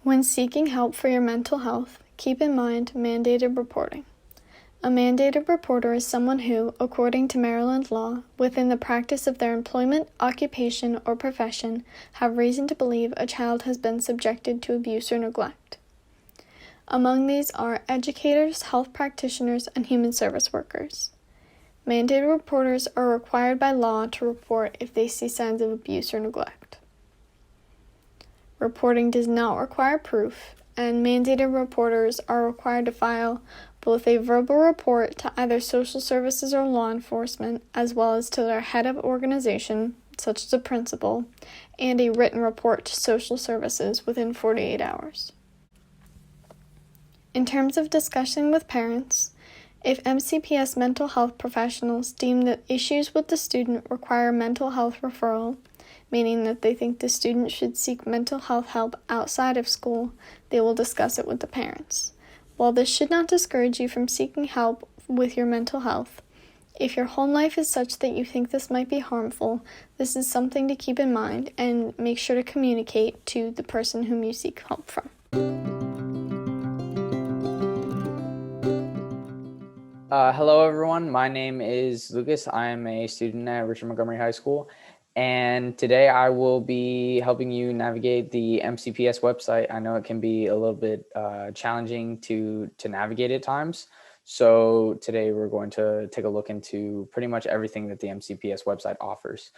When seeking help for your mental health, keep in mind mandated reporting. A mandated reporter is someone who, according to Maryland law, within the practice of their employment, occupation, or profession, have reason to believe a child has been subjected to abuse or neglect. Among these are educators, health practitioners, and human service workers. Mandated reporters are required by law to report if they see signs of abuse or neglect. Reporting does not require proof, and mandated reporters are required to file both a verbal report to either social services or law enforcement, as well as to their head of organization, such as a principal, and a written report to social services within 48 hours. In terms of discussing with parents, if MCPS mental health professionals deem that issues with the student require mental health referral, meaning that they think the student should seek mental health help outside of school, they will discuss it with the parents. While this should not discourage you from seeking help with your mental health, if your home life is such that you think this might be harmful, this is something to keep in mind and make sure to communicate to the person whom you seek help from. Hello, everyone. My name is Lucas. I am a student at Richard Montgomery High School, and today I will be helping you navigate the MCPS website. I know it can be a little bit challenging to navigate at times, so today we're going to take a look into pretty much everything that the MCPS website offers.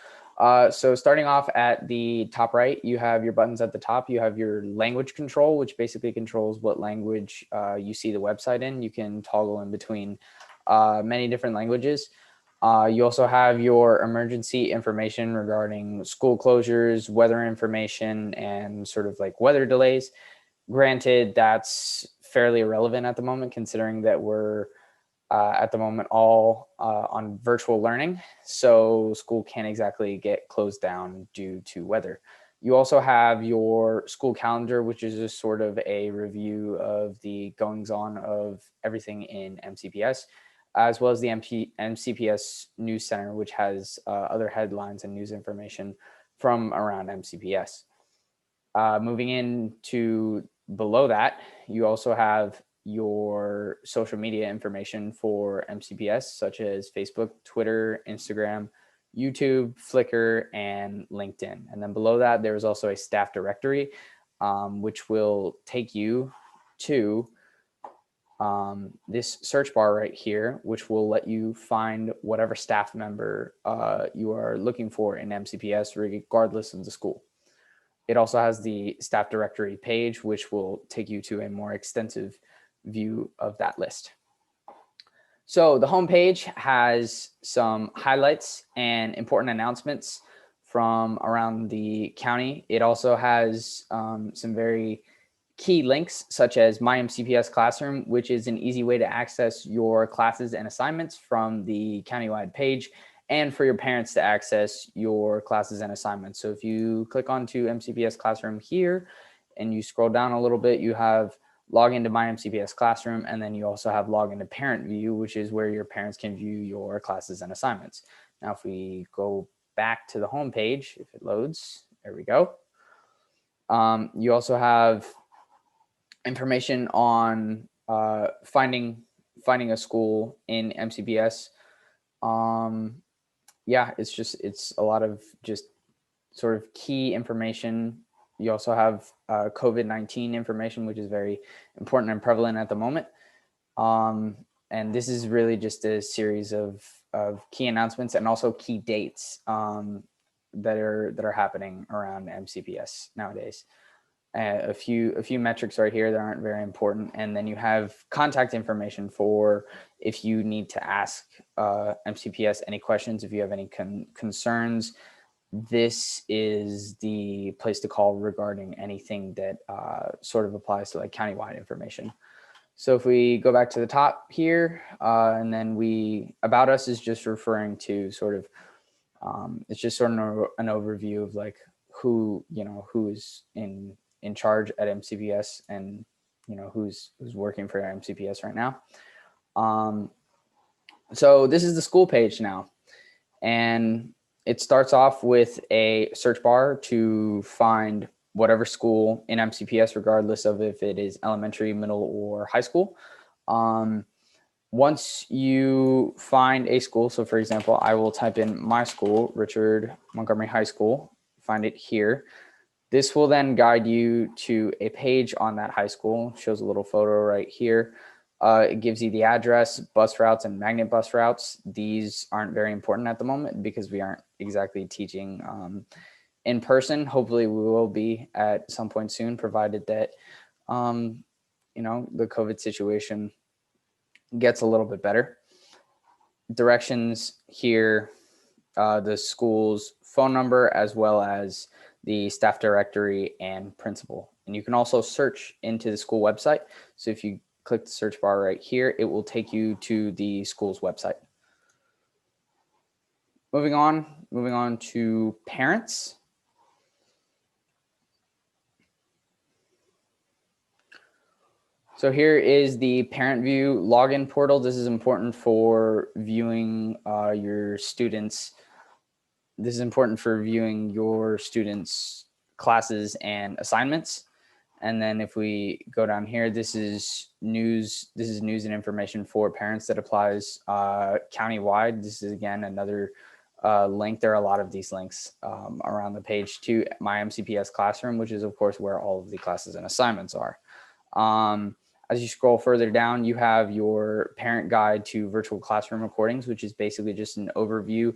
So starting off at the top right, you have your buttons at the top. You have your language control, which basically controls what language you see the website in. You can toggle in between many different languages. You also have your emergency information regarding school closures, weather information, and sort of like weather delays. Granted, that's fairly irrelevant at the moment, considering that we're at the moment all on virtual learning. So school can't exactly get closed down due to weather. You also have your school calendar, which is just sort of a review of the goings on of everything in MCPS, as well as the MCPS News Center, which has other headlines and news information from around MCPS. Moving into below that, you also have your social media information for MCPS, such as Facebook, Twitter, Instagram, YouTube, Flickr, and LinkedIn. And then below that, there is also a staff directory, which will take you to this search bar right here, which will let you find whatever staff member you are looking for in MCPS, regardless of the school. It also has the staff directory page, which will take you to a more extensive view of that list. So the homepage has some highlights and important announcements from around the county. It also has some very key links, such as My MCPS Classroom, which is an easy way to access your classes and assignments from the countywide page, and for your parents to access your classes and assignments. So if you click onto MCPS Classroom here and you scroll down a little bit, you have log into My MCPS Classroom, and then you also have log into Parent View, which is where your parents can view your classes and assignments. Now, if we go back to the home page, if it loads, there we go. You also have information on finding a school in MCPS. Yeah, it's a lot of just sort of key information. You also have COVID-19 information, which is very important and prevalent at the moment. And this is really just a series of key announcements and also key dates that are happening around MCPS nowadays. A few metrics right here that aren't very important, and then you have contact information for if you need to ask MCPS any questions, if you have any concerns. This is the place to call regarding anything that sort of applies to like countywide information. So if we go back to the top here, and then about us is just referring to sort of it's just sort of an overview of like who is in charge at MCPS, and who's working for MCPS right now. So this is the school page now, and it starts off with a search bar to find whatever school in MCPS, regardless of if it is elementary, middle, or high school. Once you find a school, so for example, I will type in my school, Richard Montgomery High School, find it here. This will then guide you to a page on that high school, shows a little photo right here. It gives you the address, bus routes, and magnet bus routes. These aren't very important at the moment because we aren't exactly teaching in person. Hopefully we will be at some point soon, provided that, the COVID situation gets a little bit better. Directions here, the school's phone number, as well as the staff directory and principal. And you can also search into the school website. So if you click the search bar right here, it will take you to the school's website. Moving on to parents. So here is the parent view login portal. This is important for viewing your students. This is important for viewing your students' classes and assignments. And then if we go down here, this is news. This is news and information for parents that applies countywide. This is again another link. There are a lot of these links around the page to my MCPS classroom, which is of course where all of the classes and assignments are. As you scroll further down, you have your parent guide to virtual classroom recordings, which is basically just an overview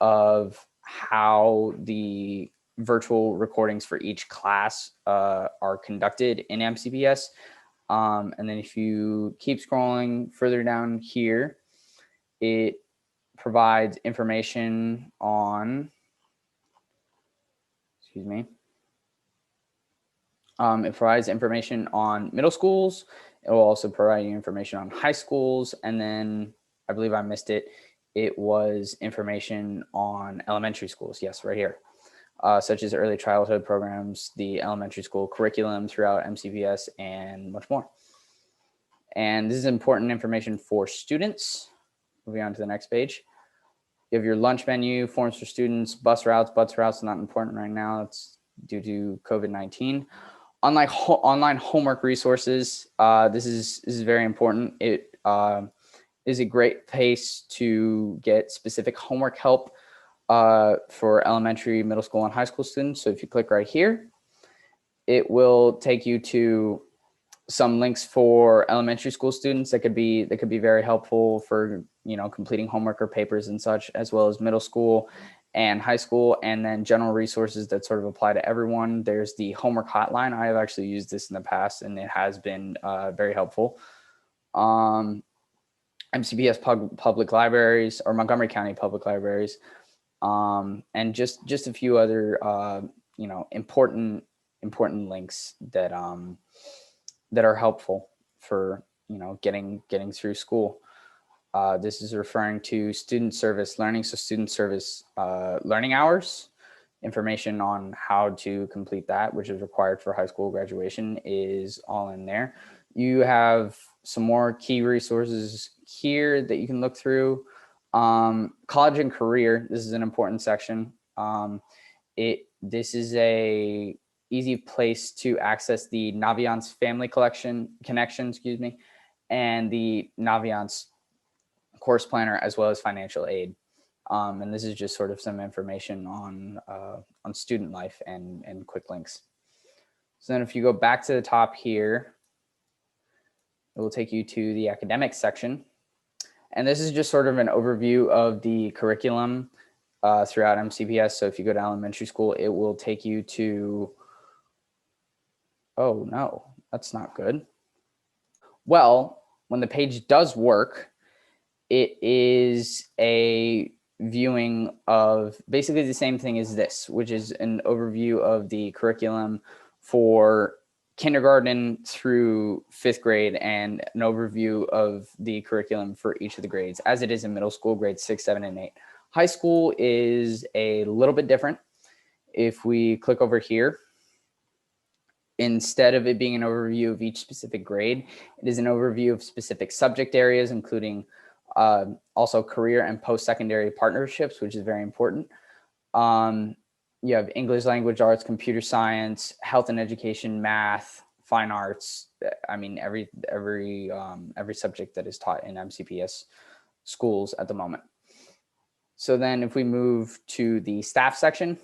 of how the virtual recordings for each class are conducted in MCPS. And then if you keep scrolling further down here, it provides information on, it provides information on middle schools. It will also provide you information on high schools. And then I believe I missed it. It was information on elementary schools. Yes, right here. Such as early childhood programs, the elementary school curriculum throughout MCPS, and much more. And this is important information for students. Moving on to the next page. You have your lunch menu, forms for students, bus routes. Bus routes are not important right now. It's due to COVID-19. Online homework resources. This is very important. It is a great place to get specific homework help for elementary, middle school, and high school students. So if you click right here, it will take you to some links for elementary school students that could be very helpful for completing homework or papers and such, as well as middle school and high school, and then general resources that sort of apply to everyone. There's the homework hotline. I have actually used this in the past, and it has been very helpful. MCPS public libraries, or Montgomery County public libraries, and just a few other important links that that are helpful for getting through school. This is referring to student service learning. So student service learning hours, information on how to complete that, which is required for high school graduation, is all in there. You have some more key resources here that you can look through. College and career, this is an important section. This is a easy place to access the Naviance family connection, and the Naviance course planner, as well as financial aid. And this is just sort of some information on student life and quick links. So then if you go back to the top here, it will take you to the academic section. And this is just sort of an overview of the curriculum throughout MCPS. So if you go to elementary school, it will take you to, oh no, that's not good. Well, when the page does work, it is a viewing of basically the same thing as this, which is an overview of the curriculum for kindergarten through 5th grade, and an overview of the curriculum for each of the grades, as it is in middle school, grades 6, 7, and 8. High school is a little bit different. If we click over here, instead of it being an overview of each specific grade, it is an overview of specific subject areas, including also career and post-secondary partnerships, which is very important. you have English language arts, computer science, health and education, math, fine arts. I mean, every subject that is taught in MCPS schools at the moment. So then if we move to the staff section,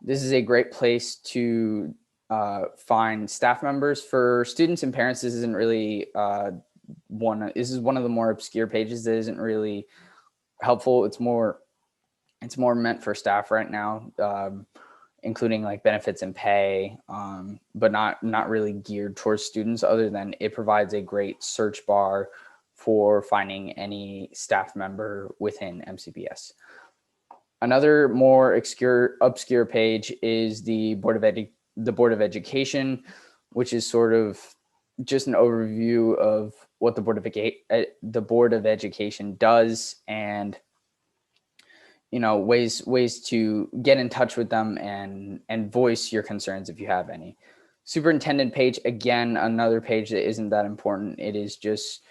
this is a great place to find staff members. For students and parents, this isn't really this is one of the more obscure pages that isn't really helpful. It's more meant for staff right now, including like benefits and pay, but not really geared towards students, other than it provides a great search bar for finding any staff member within MCPS. Another more obscure page is the Board of Education, which is sort of just an overview of what the Board of Education does, and ways to get in touch with them and voice your concerns if you have any. Superintendent page, again, another page that isn't that important. It is just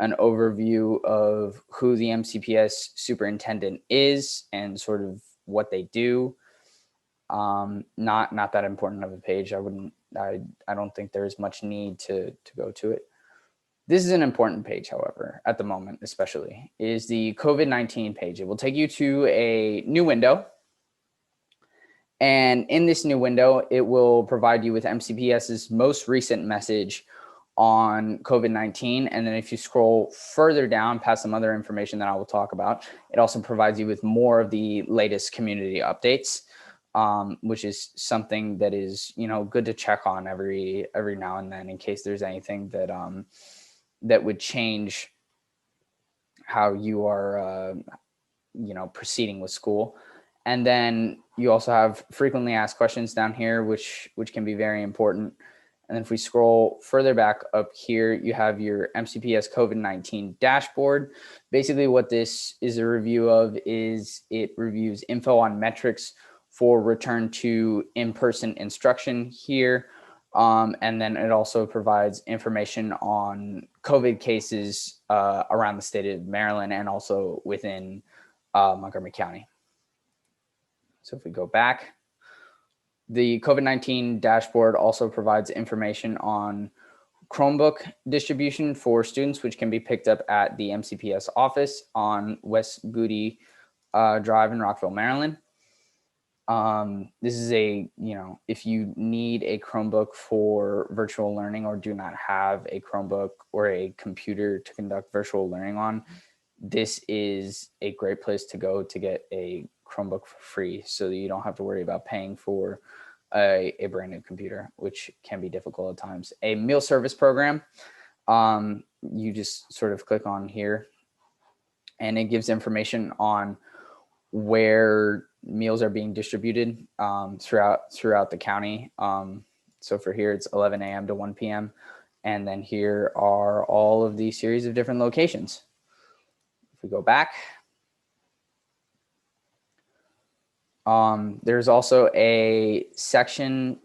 an overview of who the MCPS superintendent is and sort of what they do. Not that important of a page. I don't think there's much need to go to it. This is an important page, however, at the moment, especially, is the COVID-19 page. It will take you to a new window. And in this new window, it will provide you with MCPS's most recent message on COVID-19. And then if you scroll further down past some other information that I will talk about, it also provides you with more of the latest community updates, which is something that is, good to check on every now and then in case there's anything that would change how you are, proceeding with school. And then you also have frequently asked questions down here, which can be very important. And then if we scroll further back up here, you have your MCPS COVID-19 dashboard. Basically what this is a review of is it reviews info on metrics for return to in-person instruction here. And then it also provides information on COVID cases around the state of Maryland and also within Montgomery County. So if we go back, the COVID-19 dashboard also provides information on Chromebook distribution for students, which can be picked up at the MCPS office on West Goody Drive in Rockville, Maryland. This is if you need a Chromebook for virtual learning or do not have a Chromebook or a computer to conduct virtual learning on, this is a great place to go to get a Chromebook for free so that you don't have to worry about paying for a brand new computer, which can be difficult at times. A meal service program, you just sort of click on here and it gives information on where meals are being distributed throughout the county. So for here, it's 11 a.m. to 1 p.m. And then here are all of the series of different locations. If we go back, there's also a section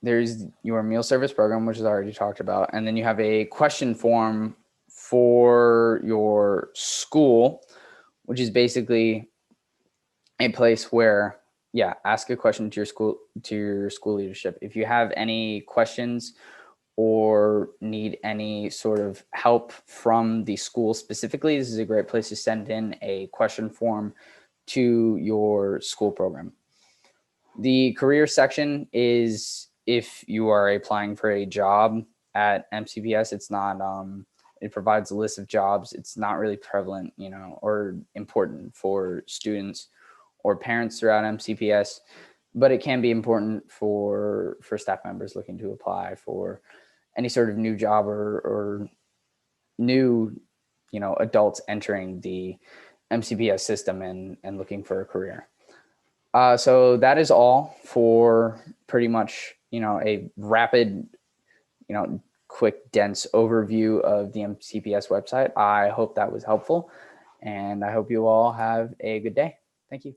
there's your meal service program, which is already talked about. And then you have a question form for your school, which is basically a place where, ask a question to your school leadership. If you have any questions or need any sort of help from the school specifically, this is a great place to send in a question form to your school program. The career section is if you are applying for a job at MCPS, it's not, it provides a list of jobs. It's not really prevalent, or important for students or parents throughout MCPS, but it can be important for staff members looking to apply for any sort of new job or new, adults entering the MCPS system and looking for a career. So that is all for pretty much, a rapid, quick, dense overview of the MCPS website. I hope that was helpful, and I hope you all have a good day. Thank you.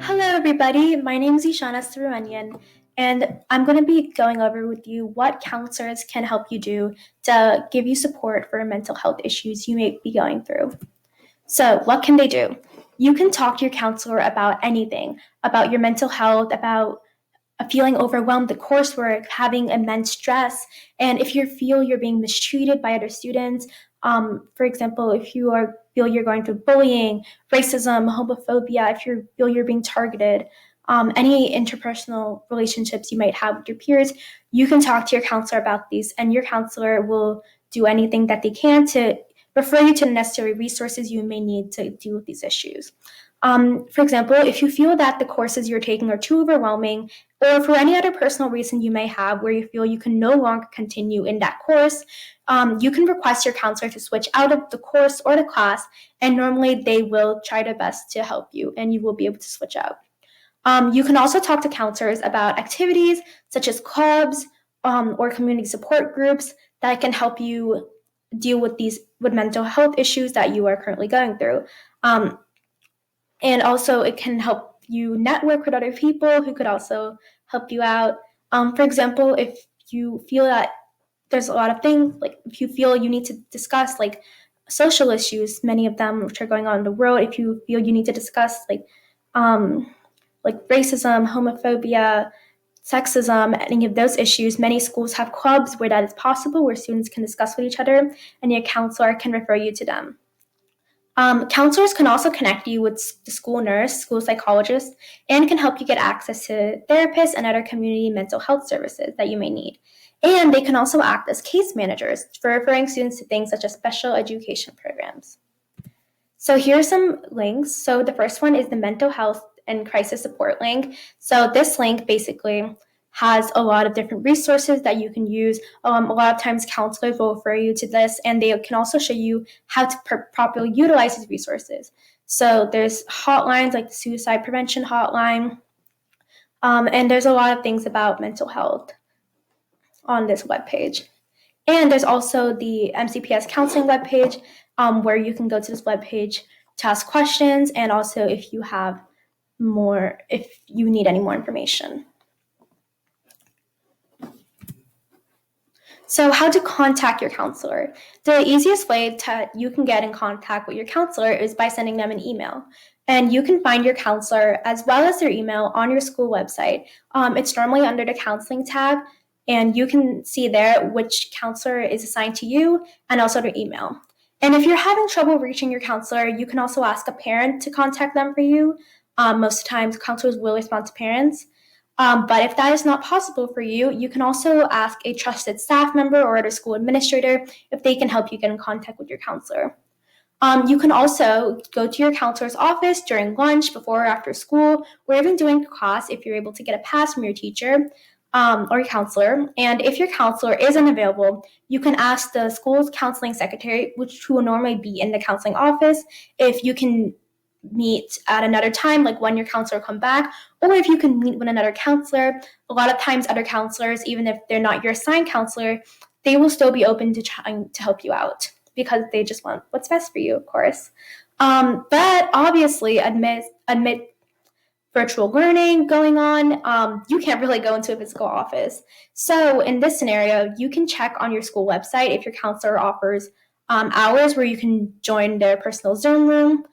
Hello, everybody. My name is Ishana Subramanian, And I'm going to be going over with you what counselors can help you do to give you support for mental health issues you may be going through. So, what can they do? You can talk to your counselor about anything, about your mental health, about feeling overwhelmed with coursework, having immense stress, and if you feel you're being mistreated by other students. For example, if you feel you're going through bullying, racism, homophobia, if you feel you're being targeted, any interpersonal relationships you might have with your peers, you can talk to your counselor about these, and your counselor will do anything that they can to refer you to the necessary resources you may need to deal with these issues. For example, if you feel that the courses you're taking are too overwhelming, or for any other personal reason you may have where you feel you can no longer continue in that course, you can request your counselor to switch out of the course or the class, and normally they will try their best to help you and you will be able to switch out. You can also talk to counselors about activities such as clubs or community support groups that can help you deal with mental health issues that you are currently going through. And also it can help you network with other people who could also help you out. For example, if you feel that there's a lot of things, like if you feel you need to discuss like social issues, many of them which are going on in the world, if you feel you need to discuss like racism, homophobia, sexism, any of those issues, many schools have clubs where that is possible, where students can discuss with each other, and your counselor can refer you to them. Counselors can also connect you with the school nurse, school psychologist, and can help you get access to therapists and other community mental health services that you may need. And they can also act as case managers for referring students to things such as special education programs. So here are some links. So the first one is the mental health and crisis support link. So this link basically has a lot of different resources that you can use. A lot of times counselors will refer you to this, and they can also show you how to properly utilize these resources. So there's hotlines like the suicide prevention hotline, and there's a lot of things about mental health on this webpage. And there's also the MCPS counseling webpage, where you can go to this webpage to ask questions, and also if you need any more information. So how to contact your counselor. The easiest way you can get in contact with your counselor is by sending them an email. And you can find your counselor as well as their email on your school website. It's normally under the counseling tab, and you can see there which counselor is assigned to you and also their email. And if you're having trouble reaching your counselor, you can also ask a parent to contact them for you. Most of the times, counselors will respond to parents. But if that is not possible for you, you can also ask a trusted staff member or other school administrator if they can help you get in contact with your counselor. You can also go to your counselor's office during lunch, before or after school, or even during class if you're able to get a pass from your teacher or your counselor. And if your counselor is unavailable, you can ask the school's counseling secretary, which will normally be in the counseling office, if you can meet at another time, like when your counselor come back, or if you can meet with another counselor. A lot of times other counselors, even if they're not your assigned counselor, they will still be open to trying to help you out because they just want what's best for you, of course. But obviously, admit virtual learning going on, you can't really go into a physical office. So in this scenario, you can check on your school website if your counselor offers hours where you can join their personal Zoom room.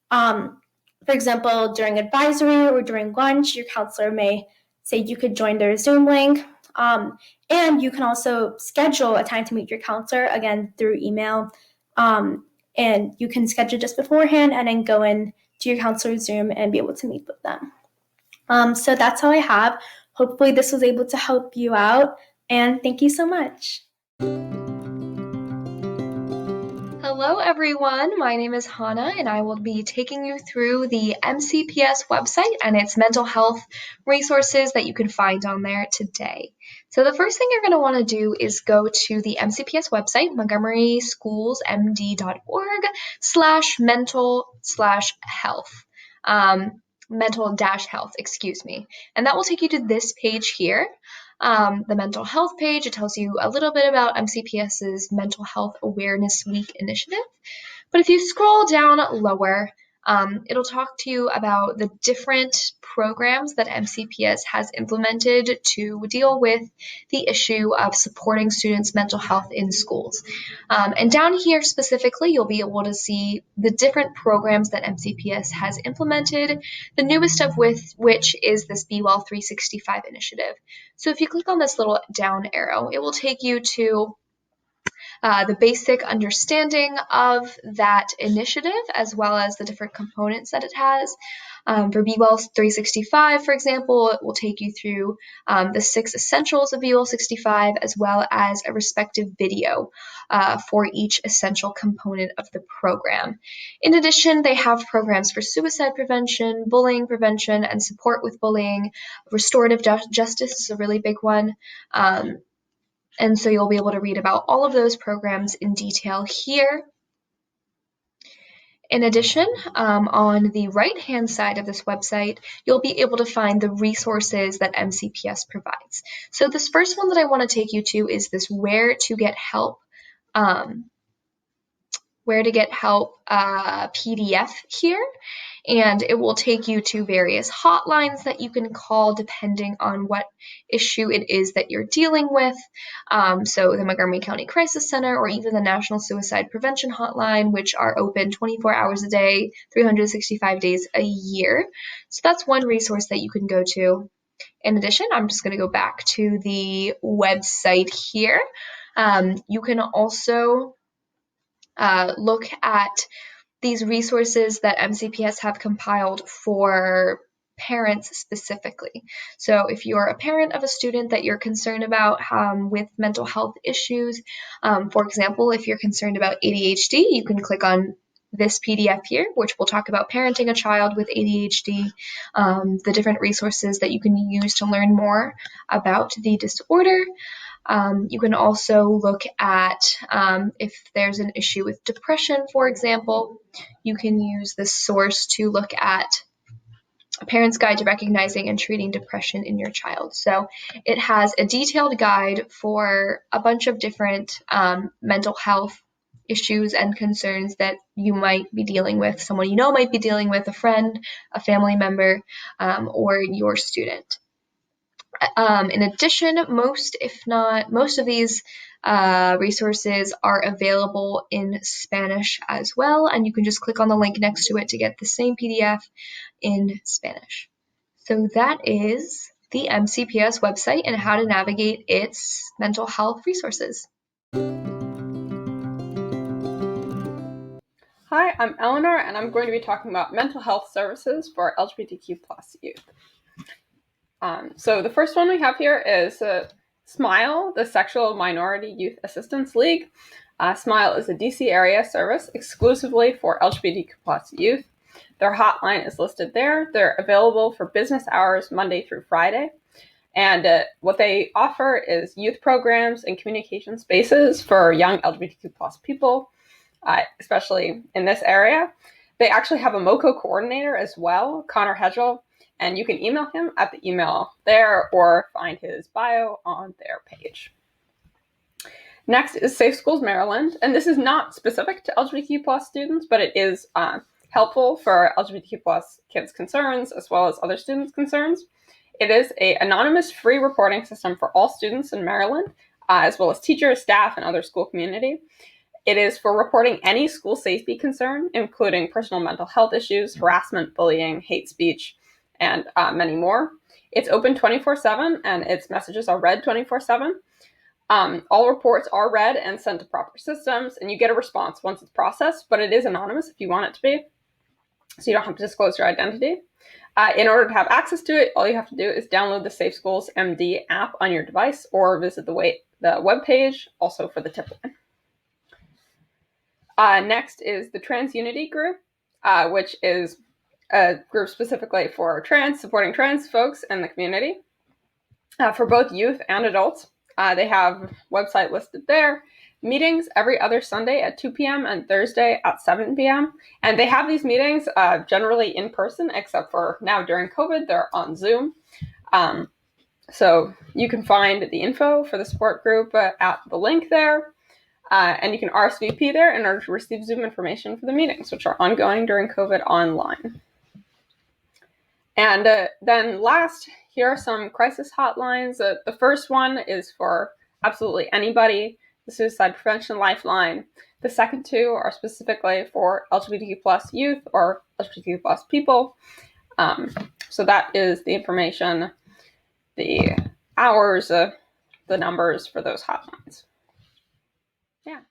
For example, during advisory or during lunch, your counselor may say you could join their Zoom link. And you can also schedule a time to meet your counselor, again, through email. And you can schedule just beforehand and then go in to your counselor's Zoom and be able to meet with them. So that's all I have. Hopefully this was able to help you out, and thank you so much. Hello everyone, my name is Hannah and I will be taking you through the MCPS website and its mental health resources that you can find on there today. So the first thing you're going to want to do is go to the MCPS website, montgomeryschoolsmd.org/mental-health. Mental-health, excuse me. And that will take you to this page here. The mental health page. It tells you a little bit about MCPS's Mental Health Awareness Week initiative. But if you scroll down lower, It'll talk to you about the different programs that MCPS has implemented to deal with the issue of supporting students' mental health in schools. And down here specifically, you'll be able to see the different programs that MCPS has implemented, the newest of which is this Be Well 365 initiative. So if you click on this little down arrow, it will take you to the basic understanding of that initiative, as well as the different components that it has. For Be Well 365, for example, it will take you through the 6 essentials of Be Well 65, as well as a respective video for each essential component of the program. In addition, they have programs for suicide prevention, bullying prevention, and support with bullying. Restorative justice is a really big one. And so you'll be able to read about all of those programs in detail here. In addition, on the right-hand side of this website, you'll be able to find the resources that MCPS provides. So this first one that I want to take you to is this Where to Get Help PDF here. And it will take you to various hotlines that you can call depending on what issue it is that you're dealing with. So the Montgomery County Crisis Center, or even the National Suicide Prevention Hotline, which are open 24 hours a day, 365 days a year. So that's one resource that you can go to. In addition, I'm just going to go back to the website here. You can also look at these resources that MCPS have compiled for parents specifically. So if you're a parent of a student that you're concerned about with mental health issues, for example, if you're concerned about ADHD, you can click on this PDF here, which will talk about parenting a child with ADHD, the different resources that you can use to learn more about the disorder. You can also look at if there's an issue with depression, for example, you can use this source to look at a parent's guide to recognizing and treating depression in your child. So it has a detailed guide for a bunch of different mental health issues and concerns that you might be dealing with, someone you know might be dealing with, a friend, a family member, or your student. In addition, most of these resources are available in Spanish as well, and you can just click on the link next to it to get the same PDF in Spanish. So that is the MCPS website and how to navigate its mental health resources. Hi, I'm Eleanor, and I'm going to be talking about mental health services for LGBTQ+ youth. So the first one we have here is SMILE, the Sexual Minority Youth Assistance League. SMILE is a DC area service exclusively for LGBTQ+ youth. Their hotline is listed there. They're available for business hours Monday through Friday. And what they offer is youth programs and communication spaces for young LGBTQ+ people, especially in this area. They actually have a MoCo coordinator as well, Connor Hedgel, and you can email him at the email there or find his bio on their page. Next is Safe Schools Maryland, and this is not specific to LGBTQ+ students, but it is helpful for LGBTQ+ kids' concerns as well as other students' concerns. It is an anonymous free reporting system for all students in Maryland, as well as teachers, staff, and other school community. It is for reporting any school safety concern, including personal mental health issues, harassment, bullying, hate speech, and many more. It's open 24/7, and its messages are read 24/7. All reports are read and sent to proper systems, and you get a response once it's processed, but it is anonymous if you want it to be, so you don't have to disclose your identity. In order to have access to it, all you have to do is download the Safe Schools MD app on your device or visit the web page, also for the tip line. Next is the Trans Unity Group, which is a group specifically for supporting trans folks in the community, for both youth and adults. They have a website listed there. Meetings every other Sunday at 2 p.m. and Thursday at 7 p.m. And they have these meetings generally in person, except for now during COVID, they're on Zoom. So you can find the info for the support group at the link there. And you can RSVP there in order to receive Zoom information for the meetings, which are ongoing during COVID online. And then last, here are some crisis hotlines. The first one is for absolutely anybody, the Suicide Prevention Lifeline. The second two are specifically for LGBTQ plus youth or LGBTQ plus people. So that is the information, the hours, the numbers for those hotlines. Yeah.